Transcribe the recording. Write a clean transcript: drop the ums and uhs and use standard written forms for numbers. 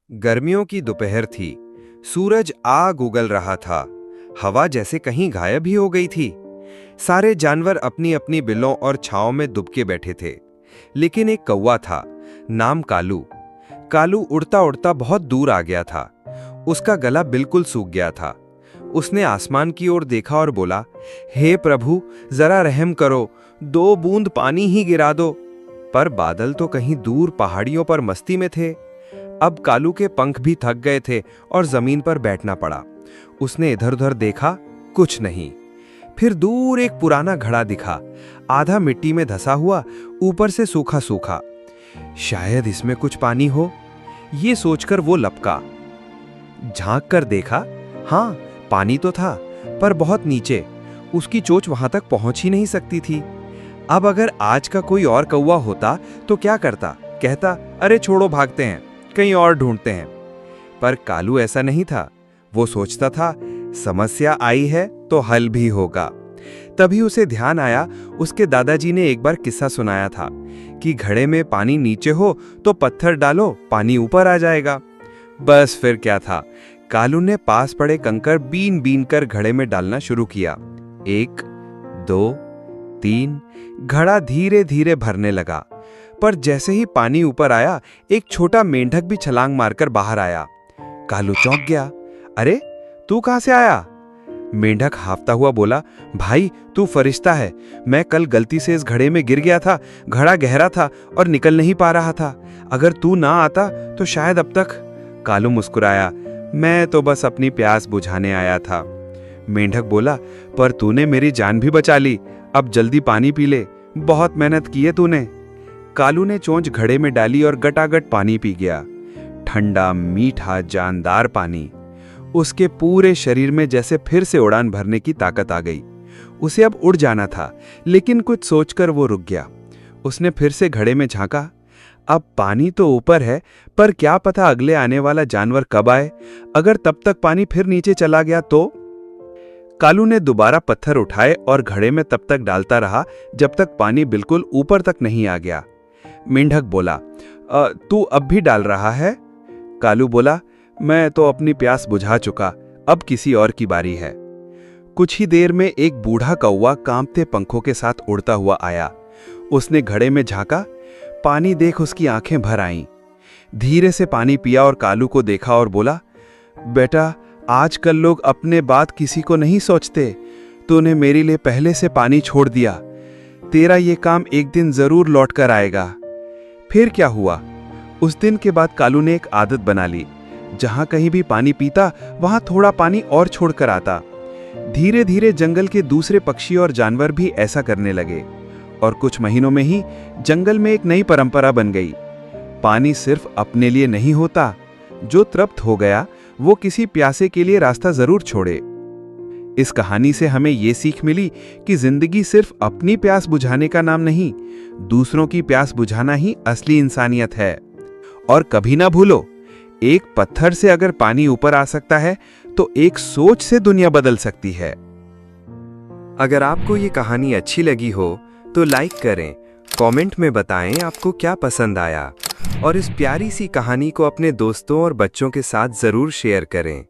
गर्मियों की दोपहर थी। सूरज आग उगल रहा था। हवा जैसे कहीं गायब ही हो गई थी। सारे जानवर अपनी अपनी बिलों और छांव में दुबके बैठे थे। लेकिन एक कौवा था, नाम कालू। कालू उड़ता उड़ता बहुत दूर आ गया था। उसका गला बिल्कुल सूख गया था। उसने आसमान की ओर देखा और बोला, हे प्रभु, जरा रहम करो, 2 बूंद पानी ही गिरा दो। पर बादल तो कहीं दूर पहाड़ियों पर मस्ती में थे। अब कालू के पंख भी थक गए थे और जमीन पर बैठना पड़ा। उसने इधर उधर देखा, कुछ नहीं। फिर दूर एक पुराना घड़ा दिखा, आधा मिट्टी में धंसा हुआ, ऊपर से सूखा सूखा। शायद इसमें कुछ पानी हो, ये सोचकर वो लपका। झांक कर देखा, हाँ, पानी तो था, पर बहुत नीचे। उसकी चोंच वहां तक पहुंच ही नहीं सकती थी। अब अगर आज का कोई और कौवा होता तो क्या करता? कहता, अरे छोड़ो, भागते हैं, कहीं और ढूंढते हैं। पर कालू ऐसा नहीं था। वो सोचता था, समस्या आई है तो हल भी होगा। तभी उसे ध्यान आया, उसके दादाजी ने एक बार किस्सा सुनाया था कि घड़े में पानी नीचे हो तो पत्थर डालो, पानी ऊपर आ जाएगा। बस फिर क्या था, कालू ने पास पड़े कंकड़ बीन बीन कर घड़े में डालना शुरू किया। 1, 2, 3, घड़ा धीरे धीरे भरने लगा। पर जैसे ही पानी ऊपर आया, एक छोटा मेंढक भी छलांग मारकर बाहर आया। कालू चौंक गया। अरे, तू कहां से आया? मेंढक हाफता हुआ बोला, भाई, तू फरिश्ता है। मैं कल गलती से इस घड़े में गिर गया था। घड़ा गहरा था और निकल नहीं पा रहा था। अगर तू ना आता तो शायद अब तक। कालू मुस्कुराया, मैं तो बस अपनी प्यास बुझाने आया था। मेंढक बोला, पर तूने मेरी जान भी बचा ली। अब जल्दी पानी पी ले, बहुत मेहनत की है तूने। कालू ने चोंच घड़े में डाली और गटागट पानी पी गया। ठंडा, मीठा, जानदार पानी। उसके पूरे शरीर में जैसे फिर से उड़ान भरने की ताकत आ गई। उसे अब उड़ जाना था, लेकिन कुछ सोचकर वो रुक गया। उसने फिर से घड़े में झांका। अब पानी तो ऊपर है, पर क्या पता अगले आने वाला जानवर कब आए। अगर तब तक पानी फिर नीचे चला गया तो? कालू ने दोबारा पत्थर उठाए और घड़े में तब तक डालता रहा जब तक पानी बिल्कुल ऊपर तक नहीं आ गया। मेंढक बोला, तू अब भी डाल रहा है? कालू बोला, मैं तो अपनी प्यास बुझा चुका, अब किसी और की बारी है। कुछ ही देर में एक बूढ़ा कौवा कांपते पंखों के साथ उड़ता हुआ आया। उसने घड़े में झांका, पानी देख उसकी आंखें भर आईं। धीरे से पानी पिया और कालू को देखा और बोला, बेटा, आजकल लोग अपने बात किसी को नहीं सोचते। तूने मेरे लिए पहले से पानी छोड़ दिया। तेरा ये काम एक दिन जरूर लौट कर आएगा। फिर क्या हुआ? उस दिन के बाद कालू ने एक आदत बना ली। जहां कहीं भी पानी पीता, वहां थोड़ा पानी और छोड़कर आता। धीरे धीरे जंगल के दूसरे पक्षी और जानवर भी ऐसा करने लगे और कुछ महीनों में ही जंगल में एक नई परंपरा बन गई। पानी सिर्फ अपने लिए नहीं होता। जो तृप्त हो गया, वो किसी प्यासे के लिए रास्ता जरूर छोड़े। इस कहानी से हमें ये सीख मिली कि जिंदगी सिर्फ अपनी प्यास बुझाने का नाम नहीं, दूसरों की प्यास बुझाना ही असली इंसानियत है। और कभी ना भूलो, एक पत्थर से अगर पानी ऊपर आ सकता है, तो एक सोच से दुनिया बदल सकती है। अगर आपको ये कहानी अच्छी लगी हो तो लाइक करें, कमेंट में बताएं आपको क्या पसंद आया और इस प्यारी सी कहानी को अपने दोस्तों और बच्चों के साथ जरूर शेयर करें।